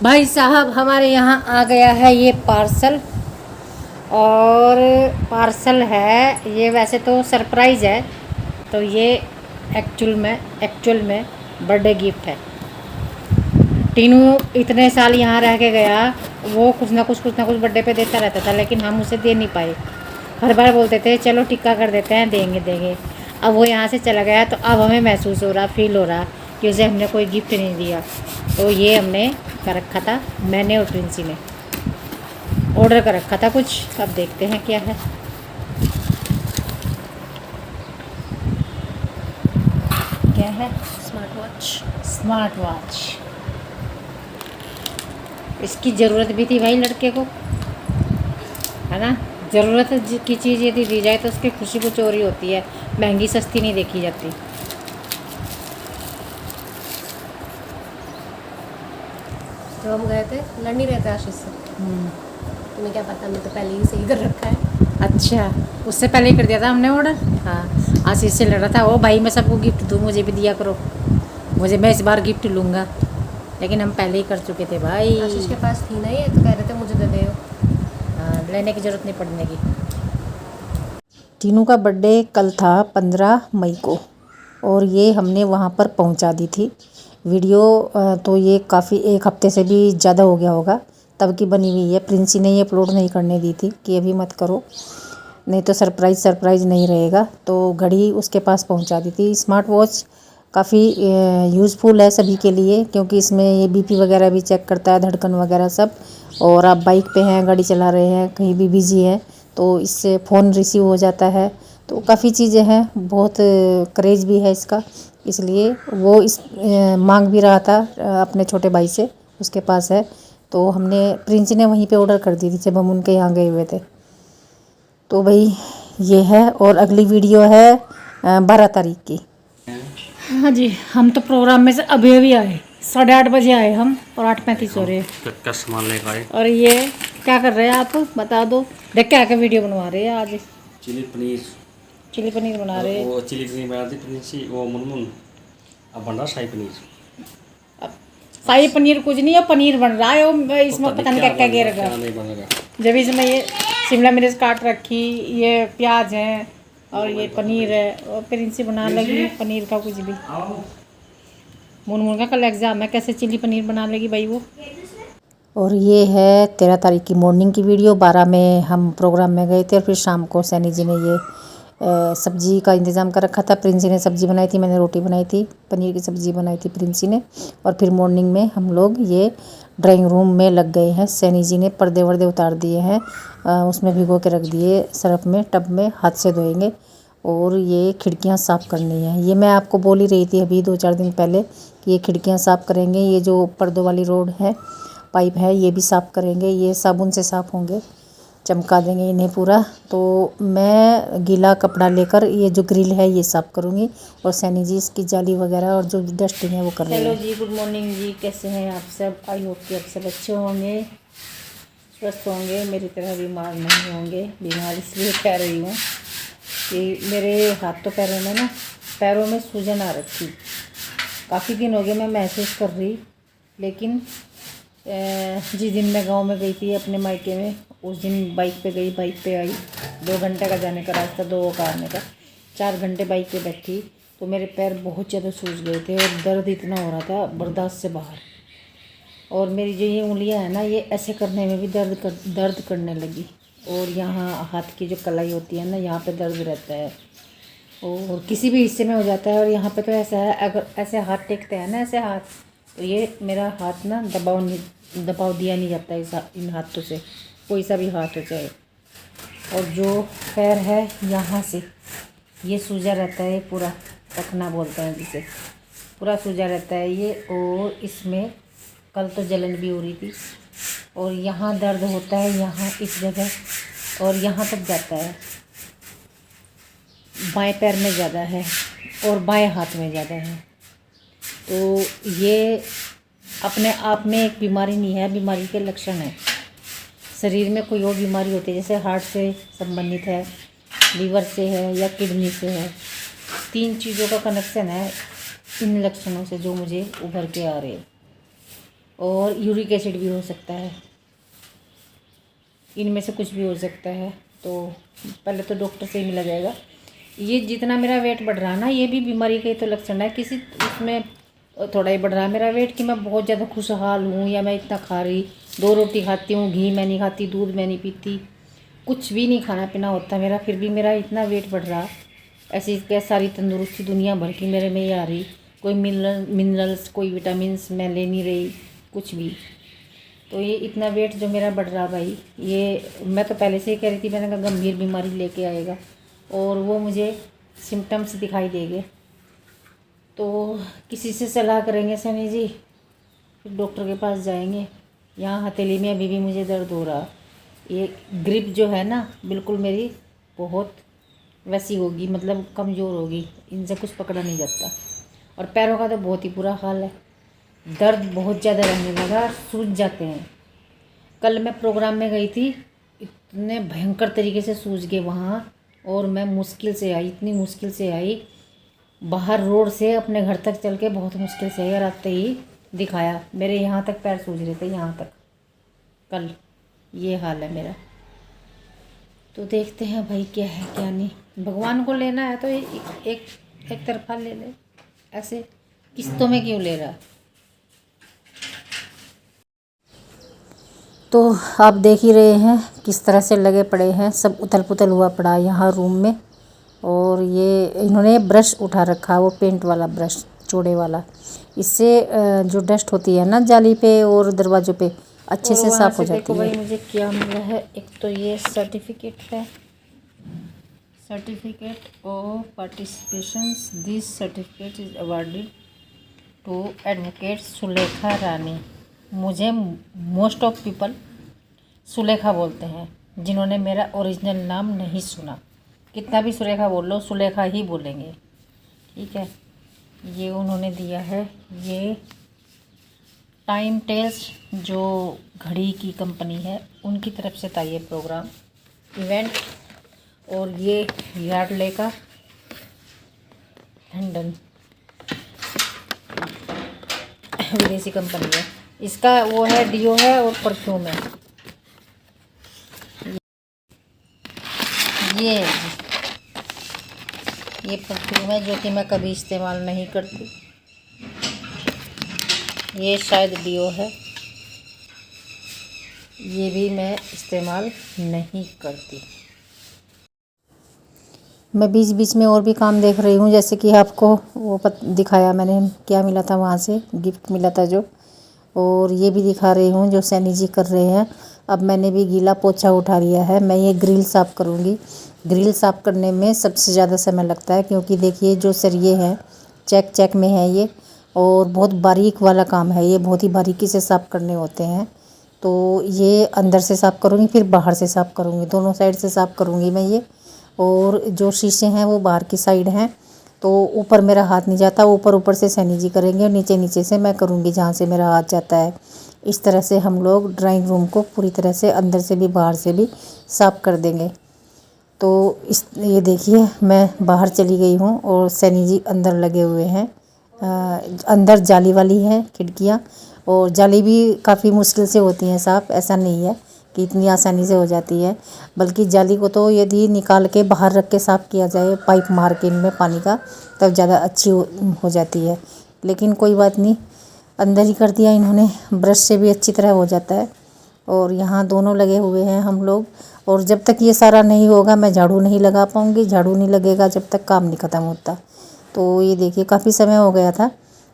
भाई साहब हमारे यहाँ आ गया है ये पार्सल। और पार्सल है ये, वैसे तो सरप्राइज़ है, तो ये एक्चुअल में बर्थडे गिफ्ट है। टीनू इतने साल यहाँ रह के गया, वो कुछ ना कुछ बर्थडे पे देता रहता था, लेकिन हम उसे दे नहीं पाए। हर बार बोलते थे चलो टिक्का कर देते हैं, देंगे। अब वो यहाँ से चला गया, तो अब हमें महसूस हो रहा, फील हो रहा कि उसे हमने कोई गिफ्ट नहीं दिया। तो ये हमने कर रखा था, मैंने और प्रिंसी ने ऑर्डर कर रखा था कुछ। अब देखते हैं क्या है। क्या है? Smart watch. इसकी ज़रूरत भी थी भाई लड़के को, है ना। ज़रूरत की चीज़ यदि दी जाए तो उसकी खुशी कुछ और ही होती है, महंगी सस्ती नहीं देखी जाती। तो हम गए थे, लड़ नहीं रहे थे आशीष से। तुम्हें क्या पता, मैं तो पहले ही सही कर रखा है। अच्छा, उससे पहले ही कर दिया था हमने ऑर्डर। हाँ, आशीष से लड़ रहा था, ओ भाई मैं सबको गिफ्ट दूँ, मुझे भी दिया करो, मैं इस बार गिफ्ट लूँगा। लेकिन हम पहले ही कर चुके थे भाई। आशीष के पास थी ना ये, तो कह रहे थे मुझे दे दे। हाँ, लेने की ज़रूरत नहीं पड़ने की। टीनू का बर्थडे कल था 15 मई को, और ये हमने वहाँ पर पहुँचा दी थी। वीडियो तो ये काफ़ी 1 हफ्ते से भी ज़्यादा हो गया होगा तब की बनी हुई है। प्रिंसी ने ये अपलोड नहीं करने दी थी कि अभी मत करो, नहीं तो सरप्राइज़ नहीं रहेगा। तो घड़ी उसके पास पहुँचा दी थी। स्मार्ट वॉच काफ़ी यूज़फुल है सभी के लिए, क्योंकि इसमें ये बीपी वगैरह भी चेक करता है, धड़कन वगैरह सब। और आप बाइक पे हैं, गाड़ी चला रहे हैं, कहीं भी बिज़ी हैं, तो इससे फ़ोन रिसीव हो जाता है। तो काफ़ी चीज़ें हैं, बहुत क्रेज़ भी है इसका, इसलिए वो इस मांग भी रहा था अपने छोटे भाई से, उसके पास है। तो हमने प्रिंसी ने वहीं पे ऑर्डर कर दी थी जब हम उनके यहाँ गए हुए थे। तो भाई ये है, और अगली वीडियो है 12 तारीख की। हाँ जी, हम तो प्रोग्राम में से अभी आए, 8:30 बजे आए हम, और 8:35 हो रहे हैं। क्या सामान लेकर आए? और ये क्या कर रहे हैं आप, बता दो। देख क्या क्या वीडियो बनवा रहे हैं आज। चिली पनीर बना रहे हैं। वो चिली पनीर बना दी प्रिंसी, वो मुनमुन। अब बन रहा शाही पनीर। अब शाही पनीर कुछ नहीं है, पनीर बन रहा है। वो इसमें पता नहीं क्या क्या गिर क्या नहीं बनेगा। जब इसमें ये शिमला मिर्च काट रखी, ये प्याज है, और ये पनीर है, और प्रिंसी बना लगी पनीर का कुछ भी। मुनमुन का कल एग्ज़ाम है, कैसे चिली पनीर बना लेगी भाई वो। और ये है 13 तारीख की मॉर्निंग की वीडियो। 12 में हम प्रोग्राम में गए थे, और फिर शाम को सैनी जी ने ये सब्जी का इंतज़ाम कर रखा था। प्रिंसी ने सब्ज़ी बनाई थी, मैंने रोटी बनाई थी, पनीर की सब्ज़ी बनाई थी प्रिंसी ने। और फिर मॉर्निंग में हम लोग ये ड्राइंग रूम में लग गए हैं। सैनी जी ने पर्दे वर्दे उतार दिए हैं, उसमें भिगो के रख दिए सर्फ में, टब में, हाथ से धोएंगे। और ये खिड़कियां साफ़ करनी है, ये मैं आपको बोल ही रही थी अभी 2-4 दिन पहले कि ये खिड़कियां साफ़ करेंगे। ये जो पर्दों वाली रोड है, पाइप है, ये भी साफ़ करेंगे, ये साबुन से साफ़ होंगे, चमका देंगे इन्हें पूरा। तो मैं गीला कपड़ा लेकर ये जो ग्रिल है ये साफ़ करूँगी, और सैनी जी इसकी जाली वगैरह और जो डस्टिंग है वो कर रहे हैं। हेलो जी, गुड मॉर्निंग जी, कैसे हैं आप सब? आई होप कि आप सब अच्छे होंगे, स्वस्थ होंगे, मेरी तरह बीमार नहीं होंगे। बीमार इसलिए कह रही हूँ कि मेरे हाथों पैरों में सूजन आ रखी, काफ़ी दिन हो गए मैं महसूस कर रही। लेकिन जिस दिन मैं गांव में गई थी अपने मायके में, उस दिन बाइक पे गई, बाइक पे आई, 2 घंटे का जाने का रास्ता, 2 का आने का, 4 घंटे बाइक पे बैठी, तो मेरे पैर बहुत ज़्यादा सूज गए थे, और दर्द इतना हो रहा था बर्दाश्त से बाहर। और मेरी जो ये उंगलियां हैं ना, ये ऐसे करने में भी दर्द करने लगी। और यहाँ हाथ की जो कलाई होती है ना, यहाँ पे दर्द रहता है, और किसी भी हिस्से में हो जाता है। और यहाँ पे तो ऐसा है, अगर ऐसे हाथ टेकते हैं ना, ऐसे हाथ, तो ये मेरा हाथ ना दबाव दिया नहीं जाता इन हाथों से, कोई सा भी हाथ हो चाहे। और जो पैर है यहाँ से ये सूजा रहता है पूरा, टखना बोलते हैं जिसे, पूरा सूजा रहता है ये। और इसमें कल तो जलन भी हो रही थी, और यहाँ दर्द होता है, यहाँ इस जगह, और यहाँ तक जाता है। बाएं पैर में ज़्यादा है और बाएं हाथ में ज़्यादा है। तो ये अपने आप में एक बीमारी नहीं है, बीमारी के लक्षण है। शरीर में कोई और बीमारी होती है, जैसे हार्ट से संबंधित है, लीवर से है, या किडनी से है। 3 चीज़ों का कनेक्शन है इन लक्षणों से जो मुझे उभर के आ रहे हैं। और यूरिक एसिड भी हो सकता है, इनमें से कुछ भी हो सकता है। तो पहले तो डॉक्टर से ही मिला जाएगा। ये जितना मेरा वेट बढ़ रहा ना, ये भी बीमारी का ही तो लक्षण है। किसी उसमें थोड़ा ही बढ़ रहा है मेरा वेट कि मैं बहुत ज़्यादा खुशहाल हूँ या मैं इतना खा रही, 2 रोटी खाती हूँ, घी मैं नहीं खाती, दूध मैं नहीं पीती, कुछ भी नहीं खाना पीना होता मेरा, फिर भी मेरा इतना वेट बढ़ रहा। ऐसी क्या सारी तंदुरुस्ती दुनिया भर की मेरे में ही आ रही, कोई मिनरल्स कोई विटामिन्स मैं ले नहीं रही, कुछ भी। तो ये इतना वेट जो मेरा बढ़ रहा भाई, ये मैं तो पहले से ही कह रही थी, मैंने कहा गंभीर बीमारी लेके आएगा और वो मुझे सिम्टम्स दिखाई देंगे। तो किसी से सलाह करेंगे सनी जी, फिर डॉक्टर के पास जाएंगे। यहाँ हथेली में अभी भी मुझे दर्द हो रहा, ये ग्रिप जो है ना बिल्कुल मेरी बहुत वैसी होगी, मतलब कमज़ोर होगी, इनसे कुछ पकड़ा नहीं जाता। और पैरों का तो बहुत ही बुरा हाल है, दर्द बहुत ज़्यादा रहने लगा, सूज जाते हैं। कल मैं प्रोग्राम में गई थी, इतने भयंकर तरीके से सूज गए वहाँ, और मैं मुश्किल से आई, इतनी मुश्किल से आई, बाहर रोड से अपने घर तक चल के बहुत मुश्किल से आई, और आते ही दिखाया, मेरे यहाँ तक पैर सूज रहे थे, यहाँ तक। कल ये हाल है मेरा। तो देखते हैं भाई क्या है क्या नहीं। भगवान को लेना है तो एक तरफा ले ले, ऐसे किस्तों में क्यों ले रहा। तो आप देख ही रहे हैं किस तरह से लगे पड़े हैं, सब उथल पुथल हुआ पड़ा यहाँ रूम में। और ये इन्होंने ब्रश उठा रखा, वो पेंट वाला ब्रश चौड़े वाला, इससे जो डस्ट होती है ना जाली पे और दरवाज़ों पे अच्छे से साफ़ हो जाती है। भाई मुझे क्या मिला है, एक तो ये सर्टिफिकेट है, certificate of participation, this certificate is awarded to advocate Sulekha Rani. मुझे मोस्ट ऑफ पीपल सुलेखा बोलते हैं, जिन्होंने मेरा ओरिजिनल नाम नहीं सुना। कितना भी सुलेखा बोल लो, सुलेखा ही बोलेंगे, ठीक है। ये उन्होंने दिया है, ये टाइम टेल्स जो घड़ी की कंपनी है उनकी तरफ से था ये प्रोग्राम इवेंट। और ये यार्डले का हैंडन विदेशी कंपनी है, इसका वो है डीओ है और परफ्यूम है। ये परफ्यूम है जो कि मैं कभी इस्तेमाल नहीं करती। ये शायद डीओ है, ये भी मैं इस्तेमाल नहीं करती। मैं बीच बीच में और भी काम देख रही हूँ, जैसे कि आपको वो दिखाया मैंने क्या मिला था, वहाँ से गिफ्ट मिला था जो, और ये भी दिखा रही हूँ जो सैनी जी कर रहे हैं। अब मैंने भी गीला पोछा उठा लिया है, मैं ये ग्रिल साफ़ करूँगी। ग्रिल साफ़ करने में सबसे ज़्यादा समय लगता है, क्योंकि देखिए जो सरिये हैं चेक चेक में है ये, और बहुत बारीक वाला काम है ये, बहुत ही बारीकी से साफ़ करने होते हैं। तो ये अंदर से साफ़ करूँगी, फिर बाहर से साफ़ करूँगी, दोनों साइड से साफ़ करूँगी मैं ये। और जो शीशे हैं वो बाहर की साइड हैं, तो ऊपर मेरा हाथ नहीं जाता, ऊपर ऊपर से सैनी जी करेंगे और नीचे नीचे से मैं करूँगी जहाँ से मेरा हाथ जाता है। इस तरह से हम लोग ड्राइंग रूम को पूरी तरह से अंदर से भी बाहर से भी साफ़ कर देंगे। तो ये देखिए मैं बाहर चली गई हूँ और सैनी जी अंदर लगे हुए हैं। अंदर जाली वाली है खिड़कियाँ, और जाली भी काफ़ी मुश्किल से होती हैं साफ़, ऐसा नहीं है कि इतनी आसानी से हो जाती है, बल्कि जाली को तो यदि निकाल के बाहर रख के साफ़ किया जाए पाइप मार के इनमें पानी का, तब ज़्यादा अच्छी हो जाती है। लेकिन कोई बात नहीं, अंदर ही कर दिया इन्होंने, ब्रश से भी अच्छी तरह हो जाता है। और यहाँ दोनों लगे हुए हैं हम लोग, और जब तक ये सारा नहीं होगा मैं झाड़ू नहीं लगा पाऊँगी, झाड़ू नहीं लगेगा जब तक काम नहीं ख़त्म होता। तो ये देखिए काफ़ी समय हो गया था,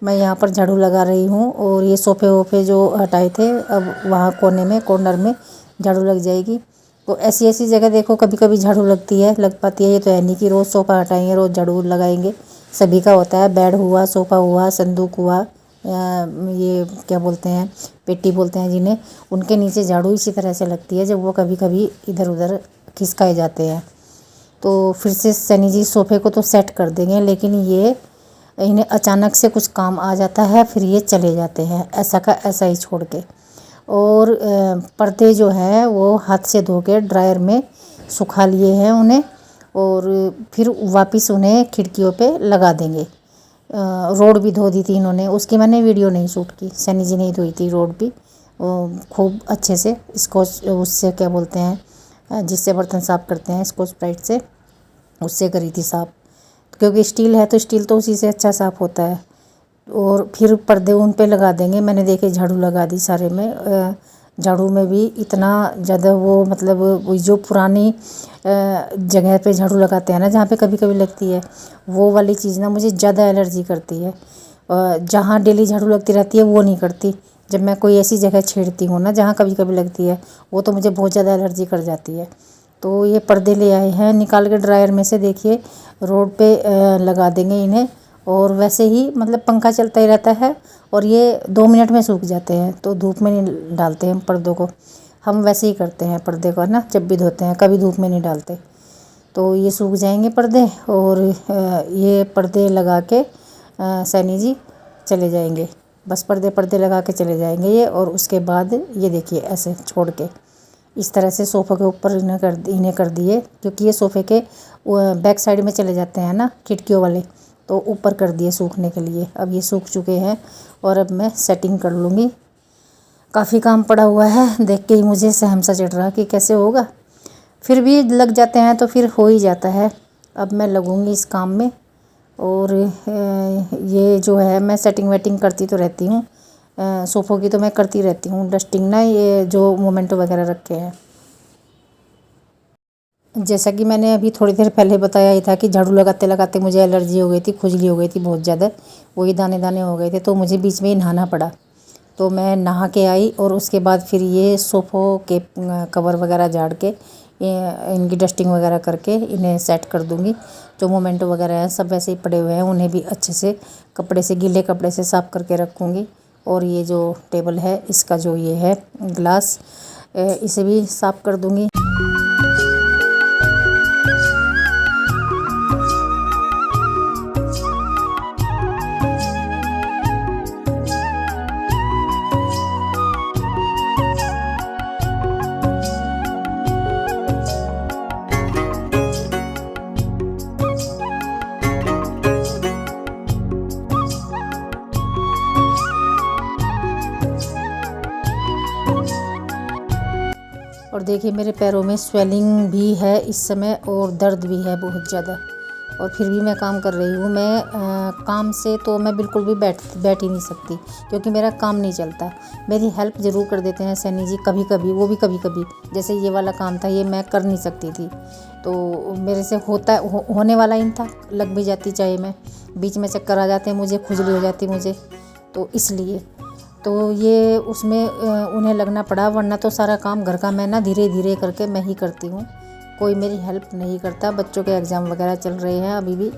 मैं यहाँ पर झाड़ू लगा रही हूँ, और ये सोफ़े वोफ़े जो हटाए थे अब वहाँ कोने में कॉर्नर में झाड़ू लग जाएगी। तो ऐसी ऐसी जगह देखो कभी कभी झाड़ू लग पाती है, ये तो है नहीं कि रोज़ सोफ़ा हटाएंगे रोज़ झाड़ू लगाएंगे। सभी का होता है, बेड हुआ, सोफ़ा हुआ, संदूक हुआ, ये क्या बोलते हैं पेटी बोलते हैं जिन्हें, उनके नीचे झाड़ू इसी तरह से लगती है जब वो कभी कभी इधर उधर खिसकाए जाते हैं। तो फिर से सैनी जी सोफ़े को तो सेट कर देंगे, लेकिन ये इन्हें अचानक से कुछ काम आ जाता है, फिर ये चले जाते हैं ऐसा का ऐसा ही छोड़ के। और पर्दे जो हैं वो हाथ से धो के ड्रायर में सुखा लिए हैं उन्हें, और फिर वापस उन्हें खिड़कियों पे लगा देंगे। रोड भी धो दी थी इन्होंने, उसकी मैंने वीडियो नहीं शूट की। सैनी जी ने ही धोई थी रोड भी खूब अच्छे से। इसको उससे क्या बोलते हैं जिससे बर्तन साफ़ करते हैं, स्कॉच ब्राइट से, उससे करी थी साफ़, क्योंकि स्टील है तो स्टील तो उसी से अच्छा साफ़ होता है। और फिर पर्दे उन पे लगा देंगे। मैंने देखे झाड़ू लगा दी सारे में। झाड़ू में भी इतना ज़्यादा वो मतलब वो जो पुरानी जगह पे झाड़ू लगाते हैं ना, जहाँ पे कभी कभी लगती है, वो वाली चीज़ ना मुझे ज़्यादा एलर्जी करती है। जहाँ डेली झाड़ू लगती रहती है वो नहीं करती। जब मैं कोई ऐसी जगह छेड़ती हूँ ना जहाँ कभी कभी लगती है, वो तो मुझे बहुत ज़्यादा एलर्जी कर जाती है। तो ये पर्दे ले आए हैं निकाल के ड्रायर में से, देखिए रोड पे लगा देंगे इन्हें। और वैसे ही मतलब पंखा चलता ही रहता है और ये 2 मिनट में सूख जाते हैं, तो धूप में नहीं डालते हम पर्दों को। हम वैसे ही करते हैं पर्दे को ना, जब भी धोते हैं कभी धूप में नहीं डालते। तो ये सूख जाएंगे पर्दे और ये पर्दे लगा के सैनी जी चले जाएंगे। बस पर्दे लगा के चले जाएंगे ये। और उसके बाद ये देखिए ऐसे छोड़ के इस तरह से सोफ़े के ऊपर इन्हें कर दिए, क्योंकि ये सोफ़े के बैक साइड में चले जाते हैं ना खिड़कियों वाले, तो ऊपर कर दिए सूखने के लिए। अब ये सूख चुके हैं और अब मैं सेटिंग कर लूँगी। काफ़ी काम पड़ा हुआ है, देख के ही मुझे सहम सा चढ़ रहा कि कैसे होगा। फिर भी लग जाते हैं तो फिर हो ही जाता है। अब मैं लगूँगी इस काम में। और ये जो है मैं सेटिंग वेटिंग करती तो रहती हूँ, सोफ़ों की तो मैं करती रहती हूँ डस्टिंग ना, ये जो मोमेंटो वगैरह रखे हैं। जैसा कि मैंने अभी थोड़ी देर पहले बताया ही था कि झाड़ू लगाते लगाते मुझे एलर्जी हो गई थी, खुजली हो गई थी बहुत ज़्यादा, वही दाने दाने हो गए थे, तो मुझे बीच में ही नहाना पड़ा। तो मैं नहा के आई और उसके बाद फिर ये सोफ़ों के कवर वगैरह झाड़ के इनकी डस्टिंग वगैरह करके इन्हें सेट कर दूँगी। जो मोमेंटो वगैरह हैं सब वैसे ही पड़े हुए हैं, उन्हें भी अच्छे से कपड़े से, गीले कपड़े से साफ़ करके रखूँगी। और ये जो टेबल है इसका जो ये है ग्लास, इसे भी साफ़ कर दूँगी। और देखिए मेरे पैरों में स्वेलिंग भी है इस समय और दर्द भी है बहुत ज़्यादा, और फिर भी मैं काम कर रही हूँ। मैं काम से तो मैं बिल्कुल भी बैठ ही नहीं सकती, क्योंकि मेरा काम नहीं चलता। मेरी हेल्प ज़रूर कर देते हैं सैनी जी कभी कभी, वो भी कभी कभी। जैसे ये वाला काम था, ये मैं कर नहीं सकती थी, तो मेरे से होने वाला ही था, लग भी जाती चाहे मैं, बीच में चक्कर आ जाते हैं मुझे, खुजली हो जाती मुझे, तो इसलिए तो ये उसमें उन्हें लगना पड़ा। वरना तो सारा काम घर का मैं ना धीरे धीरे करके मैं ही करती हूँ, कोई मेरी हेल्प नहीं करता। बच्चों के एग्ज़ाम वगैरह चल रहे हैं अभी भी,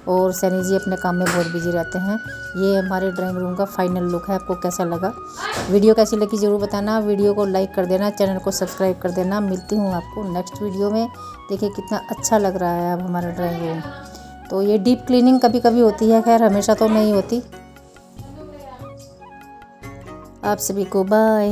और सैनी जी अपने काम में बहुत बिजी रहते हैं। ये हमारे ड्राइंग रूम का फाइनल लुक है। आपको कैसा लगा, वीडियो कैसी लगी ज़रूर बताना। वीडियो को लाइक कर देना, चैनल को सब्सक्राइब कर देना। मिलती हूँ आपको नेक्स्ट वीडियो में। देखिए कितना अच्छा लग रहा है अब हमारा ड्राइंग रूम। तो ये डीप क्लीनिंग कभी कभी होती है, खैर हमेशा तो नहीं होती। आप सभी को बाय।